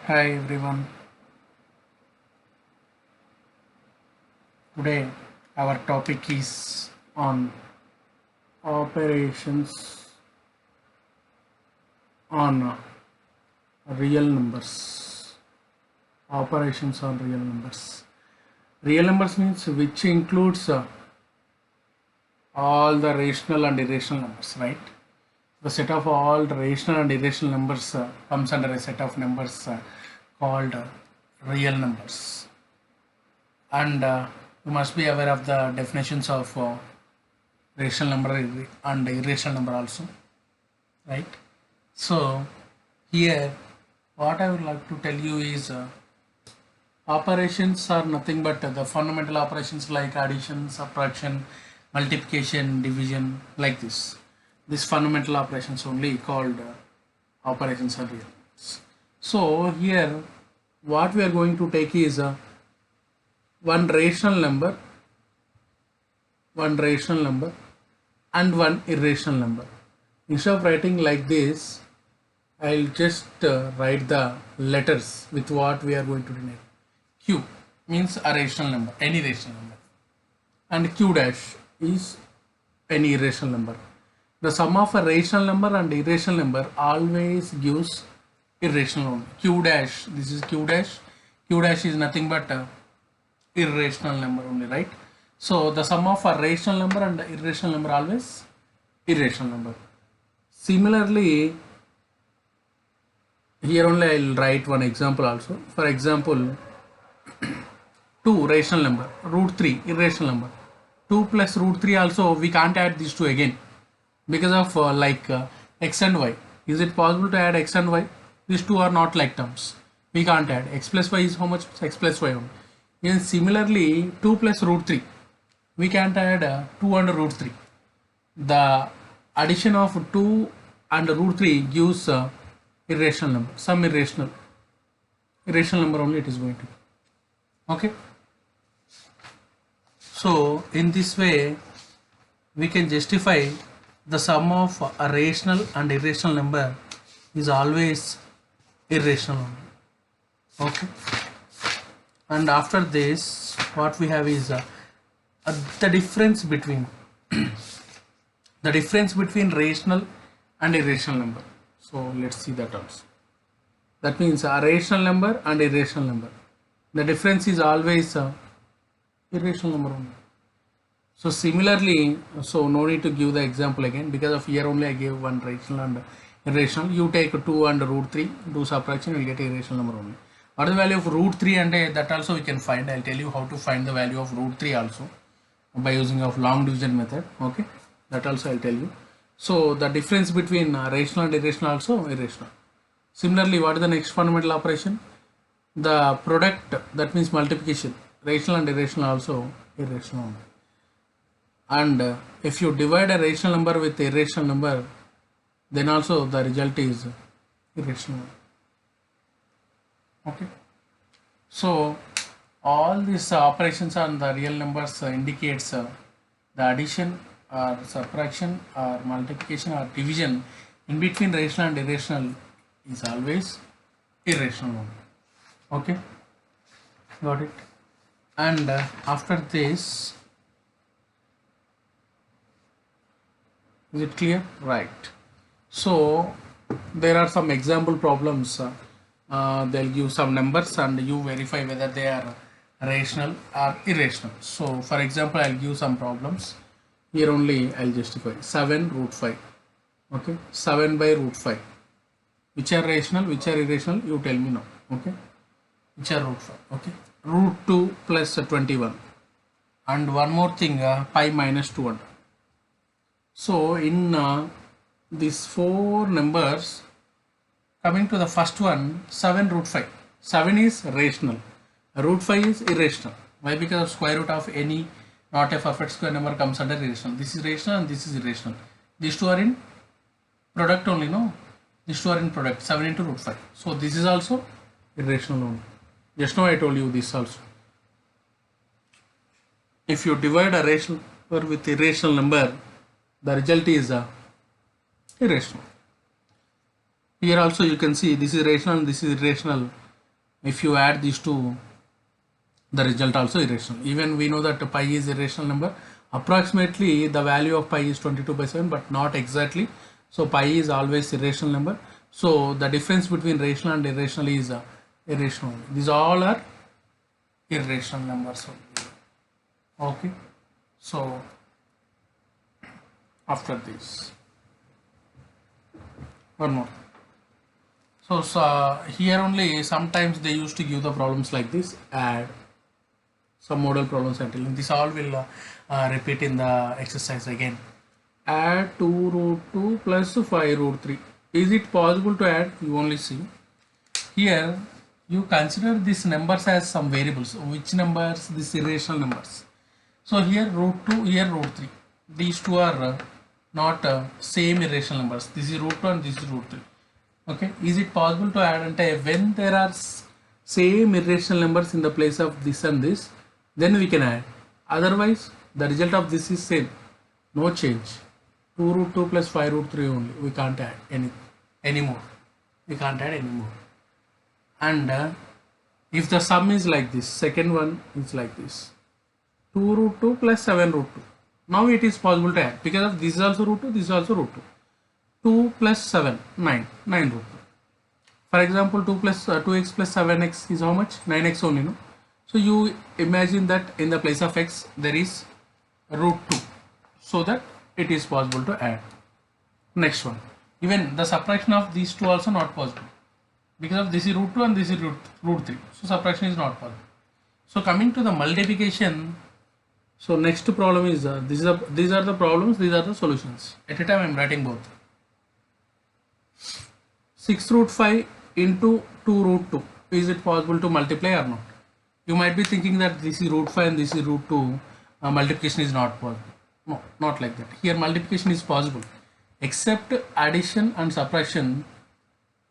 Hi everyone. Today our topic is on operations on real numbers. Operations on real numbers. Real numbers means which includes all the rational and irrational numbers, right? The set of all the rational and irrational numbers comes under a set of numbers called real numbers. And you must be aware of the definitions of rational number and irrational number also, right? So here what I would like to tell you is operations are nothing but the fundamental operations like addition, subtraction, multiplication, division, like this fundamental operations only called operations are real. So here what we are going to take is one rational number, one rational number and one irrational number. Instead of writing like this, I'll just write the letters with what we are going to denote. Q means a rational number, any rational number, and Q dash is any irrational number. The sum of a rational number and irrational number always gives irrational only. Q dash, this is Q dash. Q dash is nothing but irrational number only, right? So the sum of a rational number and irrational number always irrational number. Similarly, here only I'll write one example also. For example, 2 rational number, root 3 irrational number. 2 plus root 3 also we can't add these two again because of x and y. Is it possible to add x and y? These two are not like terms. We can't add. X plus y is how much? X plus y only. And similarly, 2 plus root 3. We can't add 2 and root 3. The addition of 2 and root 3 gives irrational number, some irrational number only it is going to be. Okay. So in this way we can justify the sum of a rational and irrational number is always irrational only. Okay. And after this what we have is the difference between the difference between rational and irrational number. So let's see that also. That means a rational number and irrational number. The difference is always irrational number only. So similarly, so no need to give the example again because of here only I gave one rational and irrational. You take 2 and root 3, do subtraction, you will get irrational number only. What is the value of root 3 and that also we can find. I'll tell you how to find the value of root 3 also by using of long division method. Okay, that also I'll tell you. So the difference between rational and irrational also irrational. Similarly, what is the next fundamental operation? The product, that means multiplication, rational and irrational also irrational only. And if you divide a rational number with a irrational number, then also the result is irrational. Okay. So all these operations on the real numbers indicates the addition or subtraction or multiplication or division in between rational and irrational is always irrational only. Okay, got it. And after this, is it clear? Right. So there are some example problems. They'll give some numbers and you verify whether they are rational or irrational. So for example, I'll give some problems. Here only I'll justify 7 root 5. Okay, 7 by root 5. Which are rational, which are irrational? You tell me now. Okay, which are root 5? Okay, root 2 plus 21. And one more thing, pi minus 200. So in these 4 numbers, coming to the first one, 7 root 5. 7 is rational. Root 5 is irrational. Why? Because of square root of any not a perfect square number comes under irrational. This is rational and this is irrational. These two are in product only, no? These two are in product, 7 into root 5. So this is also irrational only. Just now I told you this also. If you divide a rational number with irrational number, the result is irrational. Here also you can see this is rational and this is irrational. If you add these two, the result also irrational. Even we know that pi is irrational number. Approximately the value of pi is 22/7, but not exactly. So pi is always irrational number. So the difference between rational and irrational is irrational. These all are irrational numbers only. Okay. So after this, one more. So here only sometimes they used to give the problems like this. Add some model problems and telling this all will repeat in the exercise again. Add 2 root 2 plus 5 root 3. Is it possible to add? You only see here. You consider these numbers as some variables. Which numbers? These irrational numbers. So here root 2, here root 3. These two are not same irrational numbers. This is root 2 and this is root 3. Okay. Is it possible to add? And when there are same irrational numbers in the place of this and this, then we can add. Otherwise, the result of this is same. No change. 2 root 2 plus 5 root 3 only. We can't add anymore. We can't add anymore. And if the sum is like this, second one is like this. 2 root 2 plus 7 root 2. Now it is possible to add because of this is also root 2, this is also root 2. 2 plus 7, 9 root 2. For example, 2x plus 7x is how much? 9x only, no? So you imagine that in the place of x there is root 2, so that it is possible to add. Next one, even the subtraction of these two also not possible because of this is root 2 and this is root 3. So subtraction is not possible. So coming to the multiplication, so next problem is these are the problems, these are the solutions. At a time I am writing both. 6 root 5 into 2 root 2. Is it possible to multiply or not? You might be thinking that this is root 5 and this is root 2. Multiplication is not possible. No, not like that. Here multiplication is possible. Except addition and subtraction,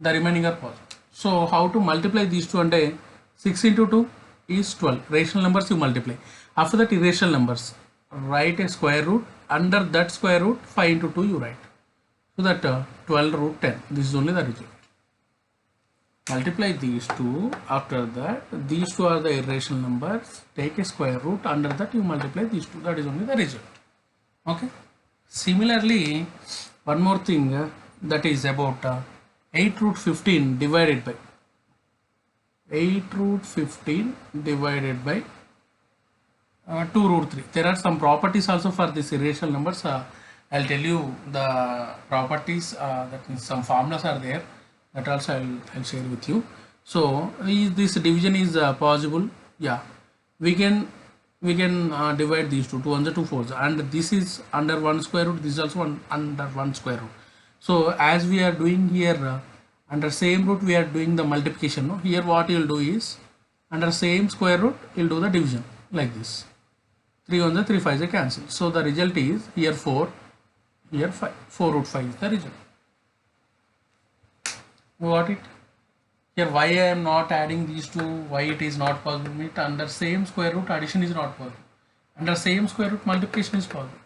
the remaining are possible. So how to multiply these two? And 6 into 2 is 12. Rational numbers you multiply. After that irrational numbers, write a square root. Under that square root, 5 into 2 you write. So that 12 root 10. This is only the result. Multiply these two. After that, these two are the irrational numbers. Take a square root. Under that you multiply these two. That is only the result. Okay. Similarly, one more thing that is about 8 root 15 divided by 8 root 15 divided by 2 root 3. There are some properties also for this irrational numbers. I'll tell you the properties. That means some formulas are there. That also I'll share with you. So this division is possible. Yeah, we can divide these two. 2 ones are 2 fours, and this is under 1 square root. This is also under 1 square root. So as we are doing here under same root, we are doing the multiplication. No? Here what you will do is under same square root, you will do the division like this. 3 ones are 3 5s are cancelled. So the result is here 4, here 5. 4 root 5 is the result. Got it? Here why I am not adding these two, why it is not possible? Means under same square root addition is not possible. Under same square root multiplication is possible.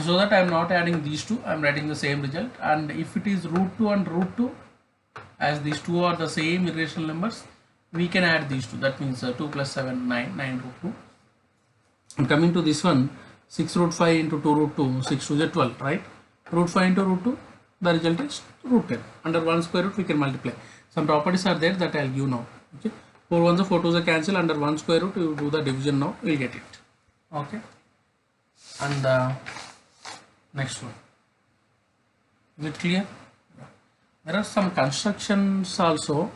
So that I am not adding these two, I am writing the same result. And if it is root 2 and root 2, as these two are the same irrational numbers, we can add these two. That means 2 plus 7, 9 root 2. And coming to this one, 6 root 5 into 2 root 2, 6 to the 12, right? Root 5 into root 2, the result is root 10. Under 1 square root we can multiply. Some properties are there that I'll give now. Okay, 4 ones are 4 twos are cancel. Under 1 square root you do the division now, you'll get it. Okay, and the next one, is it clear? There are some constructions also.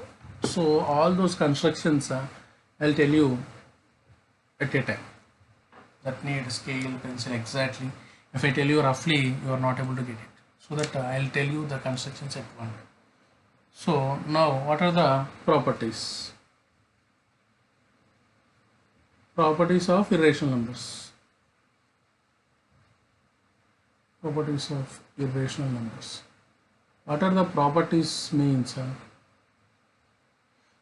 So all those constructions I'll tell you at a time. That need scale, pencil exactly. If I tell you roughly, you are not able to get it. So that I'll tell you the constructions at one. So now what are the properties? Properties of irrational numbers. Properties of irrational numbers. What are the properties means?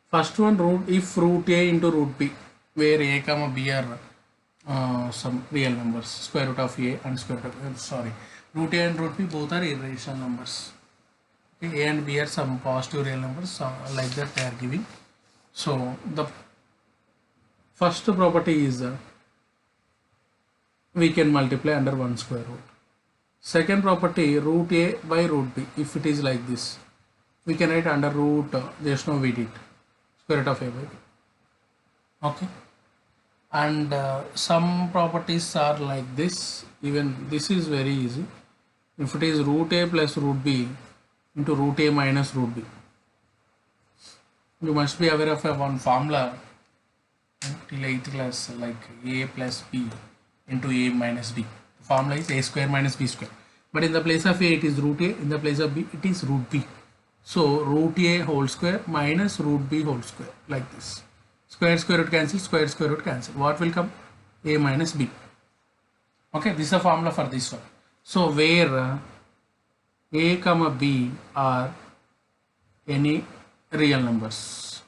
First one, if root a into root b, where a comma b are some real numbers, square root of a and square root of root a and root b both are irrational numbers. Okay, a and b are some positive real numbers, like that they are giving. So the first property is we can multiply under 1 square root. Second property, root a by root b. If it is like this, we can write under root just now we did square root of a by b. Okay, and some properties are like this. Even this is very easy. If it is root a plus root b into root a minus root b, you must be aware of one formula till 8th class, like a plus b into a minus b. The formula is a square minus b square, but in the place of a it is root a, in the place of b it is root b. So root a whole square minus root b whole square, like this. Square root cancel, square root cancel. What will come? A minus b. Okay, this is the formula for this one. So where a comma b are any real numbers,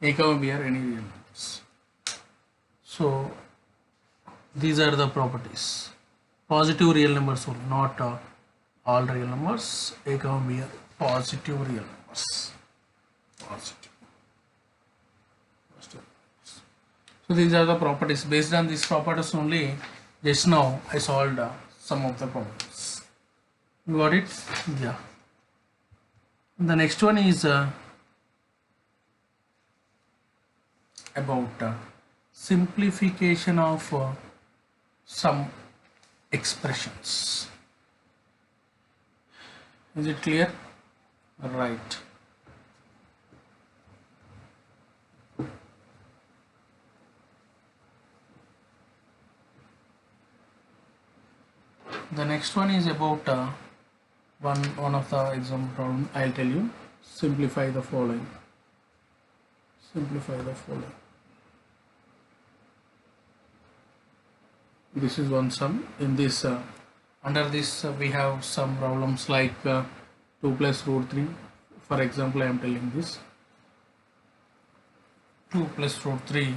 a comma b are any real numbers. So these are the properties. Positive real numbers only, not all real numbers. A comma b are positive real numbers. Positive. So these are the properties. Based on these properties only, just now I solved some of the problems. You got it? Yeah. The next one is about simplification of some expressions. Is it clear? Right. The next one is about one of the example problem. I'll tell you. Simplify the following. Simplify the following. This is one sum. In this, under this, we have some problems like 2 plus root 3. For example, I am telling this 2 plus root 3,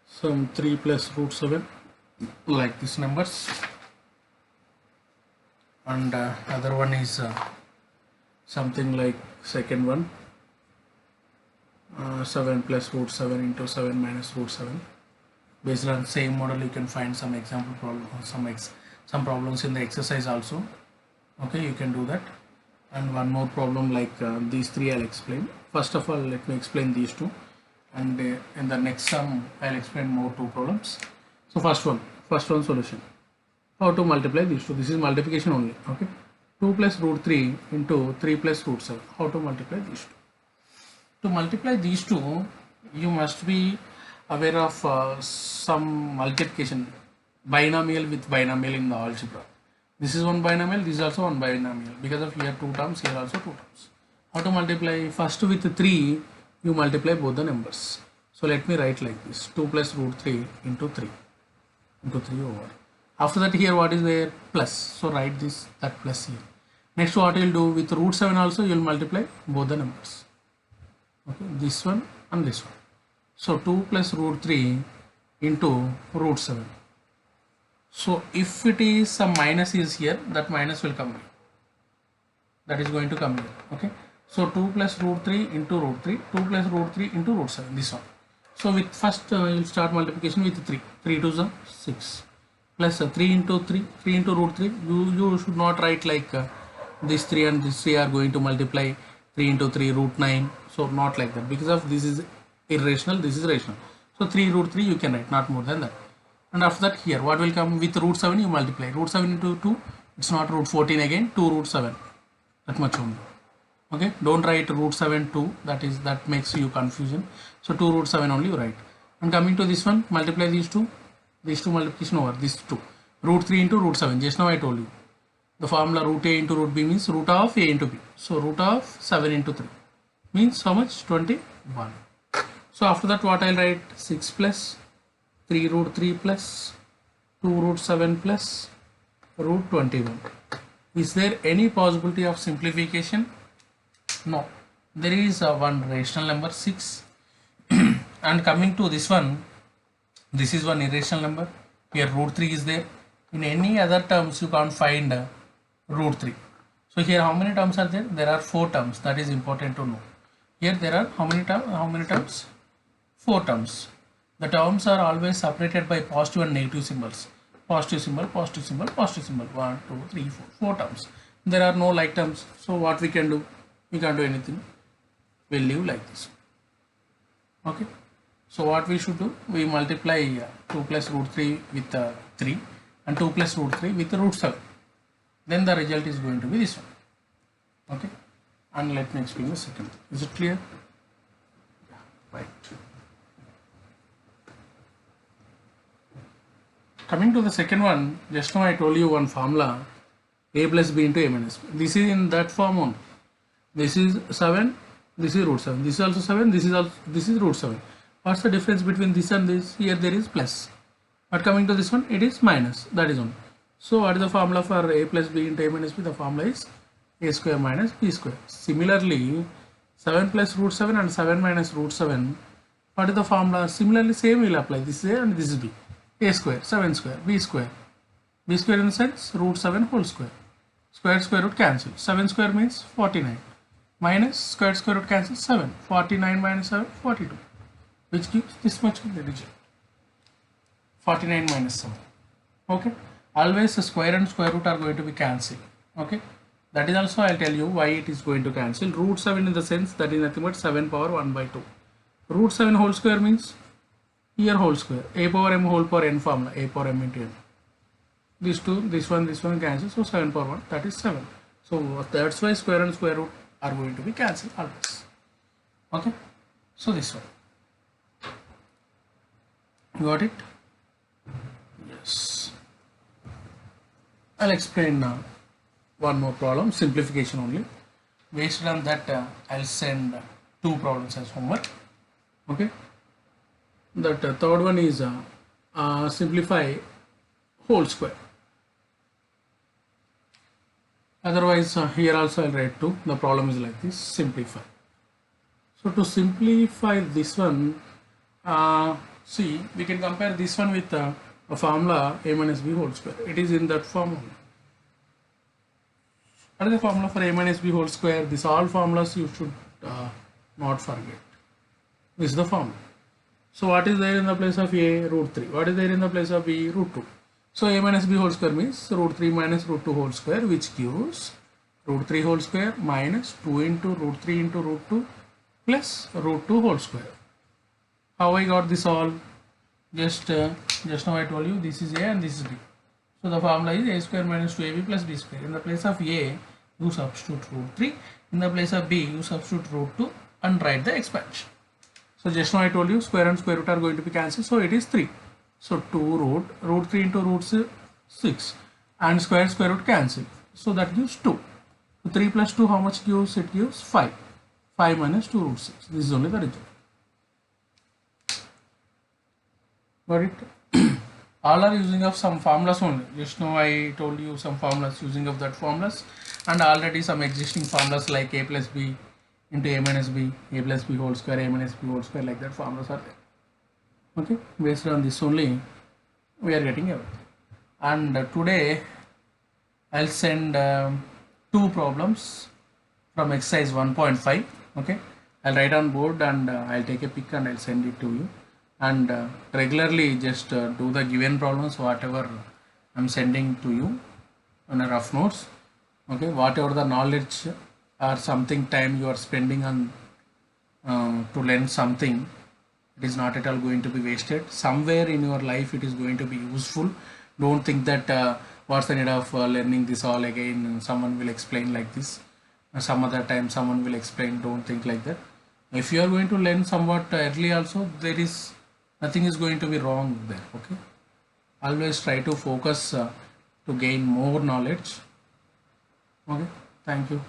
some 3 plus root 7, like these numbers. And other one is something like second one, 7 plus root 7 into 7 minus root 7. Based on same model, you can find some example problem, some problems in the exercise also. Okay, you can do that. And one more problem like these three I'll explain. First of all, let me explain these two, and in the next sum I'll explain more two problems. So first one solution. How to multiply these two? This is multiplication only. Okay, 2 plus root 3 into 3 plus root 7. How to multiply these two? To multiply these two, you must be aware of some multiplication, binomial with binomial in the algebra. This is one binomial, this is also one binomial. Because of here two terms, here also two terms. How to multiply? First with 3, you multiply both the numbers. So let me write like this: 2 plus root 3 into 3 over. After that, here what is there? Plus. So write this, that plus here. Next, what you will do with root 7 also, you will multiply both the numbers. Okay, this one and this one. So 2 plus root 3 into root 7. So if it is some minus is here, that minus will come here. That is going to come here. Okay. So 2 plus root 3 into root 3, 2 plus root 3 into root 7, this one. So with first you will start multiplication with 3. 3 to the 6. Plus 3 into 3, 3 into root 3. You should not write like this 3 and this 3 are going to multiply 3 into 3 root 9. So not like that, because of this is irrational, this is rational. So 3 root 3 you can write, not more than that. And after that, here what will come? With root 7 you multiply. Root 7 into 2, it's not root 14 again, 2 root 7. That much only. Okay, don't write root 7 2, that makes you confusion. So 2 root 7 only you write. And coming to this one, multiply these two multiplication over this 2. Root 3 into root 7, just now I told you. The formula root a into root b means root of a into b. So root of 7 into 3 means how much? 21. So after that, what I'll write? 6 plus 3 root 3 plus 2 root 7 plus root 21. Is there any possibility of simplification? No. There is one rational number 6 and coming to this one, this is one irrational number. Here root 3 is there. In any other terms you can't find root 3. So here how many terms are there? There are 4 terms. That is important to know. Here there are how many terms? 4 terms. The terms are always separated by positive and negative symbols. Positive symbol, positive symbol, positive symbol. 1, 2, 3, 4. 4 terms. There are no like terms. So what we can do? We can't do anything. We'll leave like this. Okay. So what we should do? We multiply 2 plus root 3 with 3 and 2 plus root 3 with root 7. Then the result is going to be this one. Okay. And let me explain the second. Is it clear? Yeah, right. Coming to the second one, just now I told you one formula, a plus b into a minus b. This is in that form only. This is 7, this is root 7. This is also 7, this is root 7. What's the difference between this and this? Here there is plus. But coming to this one, it is minus. That is one. So what is the formula for a plus b into a minus b? The formula is a square minus b square. Similarly, 7 plus root 7 and 7 minus root 7. What is the formula? Similarly, same will apply. This is a and this is b. A square, 7 square, b square. B square in the sense root 7 whole square. Square root cancel. 7 square means 49. Minus square root cancel 7. 49 minus 7, 42. Which gives this much in the digit. 49 minus 7. Okay. Always the square and square root are going to be cancelled. Okay. That is also I'll tell you why it is going to cancel. Root 7 in the sense that is nothing but 7 power 1 by 2. Root 7 whole square means here whole square. A power m whole power n formula. A power m into n. These two, this one cancel. So 7 power 1, that is 7. So that's why square and square root are going to be cancelled always. Okay. So this one. You got it? Yes. I'll explain now one more problem, simplification only. Based on that, I'll send 2 problems as homework. Okay. That third one is simplify whole square. Otherwise, here also I'll write 2. The problem is like this, simplify. So to simplify this one, see, we can compare this one with a formula a minus b whole square. It is in that form only. What is the formula for a minus b whole square? These all formulas you should not forget. This is the formula. So what is there in the place of a? Root 3. What is there in the place of b? Root 2. So a minus b whole square means root 3 minus root 2 whole square, which gives root 3 whole square minus 2 into root 3 into root 2 plus root 2 whole square. How I got this all? Just now I told you this is a and this is b. So the formula is a square minus 2ab plus b square. In the place of a, you substitute root 3. In the place of b, you substitute root 2 and write the expansion. So just now I told you square and square root are going to be cancelled. So it is 3. So 2 root 3 into root 6 and square root cancel. So that gives 2. So 3 plus 2 how much gives? It gives 5. 5 minus 2 root 6. This is only the result. Got it? All are using of some formulas only. Just now I told you some formulas using of that formulas, and already some existing formulas like a plus b into a minus b, a plus b whole square, a minus b whole square, like that formulas are there. Okay, based on this only we are getting everything. And today I'll send 2 problems from exercise 1.5. okay, I'll write on board and I'll take a pic and I'll send it to you. And regularly just do the given problems whatever I'm sending to you on a rough notes. Okay, whatever the knowledge or something time you are spending on to learn something, it is not at all going to be wasted. Somewhere in your life it is going to be useful. Don't think that what's the need of learning this all again, someone will explain like this, some other time someone will explain. Don't think like that. If you are going to learn somewhat early also, there is nothing is going to be wrong there. Okay, always try to focus to gain more knowledge. Okay, thank you.